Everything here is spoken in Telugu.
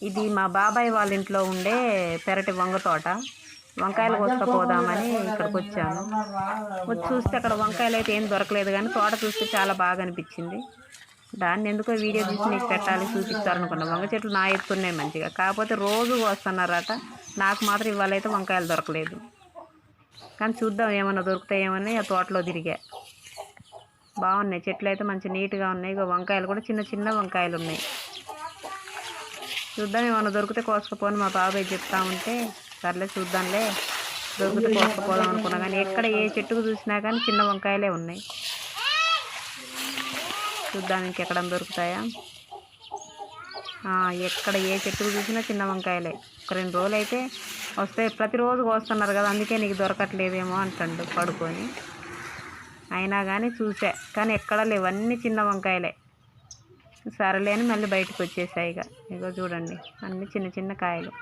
ఇది మా బాబాయ్ వాళ్ళ ఇంట్లో ఉండే పెరటి వంగ తోట. వంకాయలు కోసుకపోదామని ఇక్కడికి వచ్చాను. వచ్చి చూస్తే అక్కడ వంకాయలు అయితే ఏం దొరకలేదు, కానీ తోట చూస్తే చాలా బాగా అనిపించింది. దాన్ని ఎందుకో వీడియో తీసి నీకు పెట్టాలి, చూపిస్తారనుకున్నా. వంగ చెట్లు నా ఎత్తున్నాయి మంచిగా, కాకపోతే రోజు వస్తున్నారట. నాకు మాత్రం ఇవాళ అయితే వంకాయలు దొరకలేదు. కానీ చూద్దాం ఏమన్నా దొరుకుతాయేమని ఆ తోటలో తిరిగా. బాగున్నాయి చెట్లు అయితే, మంచి నీట్గా ఉన్నాయి. ఇక వంకాయలు కూడా చిన్న చిన్న వంకాయలు ఉన్నాయి. చూద్దాం ఏమన్నా దొరికితే కోసుకపోని మా బాబాయ్ చెప్తా ఉంటే, సర్లే చూద్దాంలే దొరికితే కోసుకపోదాం అనుకున్నా. కానీ ఎక్కడ ఏ చెట్టుకు చూసినా కానీ చిన్న వంకాయలే ఉన్నాయి. చూద్దాం ఇంకెక్కడ దొరుకుతాయా. ఎక్కడ ఏ చెట్టుకు చూసినా చిన్న వంకాయలే. ఒక 2 రోజులు అయితే వస్తాయి. ప్రతిరోజు కోస్తున్నారు కదా, అందుకే నీకు దొరకట్లేదేమో అంటాడు పడుకొని. అయినా కానీ చూసా, కానీ ఎక్కడ లేవు, అన్నీ చిన్న వంకాయలే. సరేలే అని మళ్ళీ బయటకు వచ్చేసాయి. ఇక చూడండి అన్నీ చిన్న చిన్న కాయలు.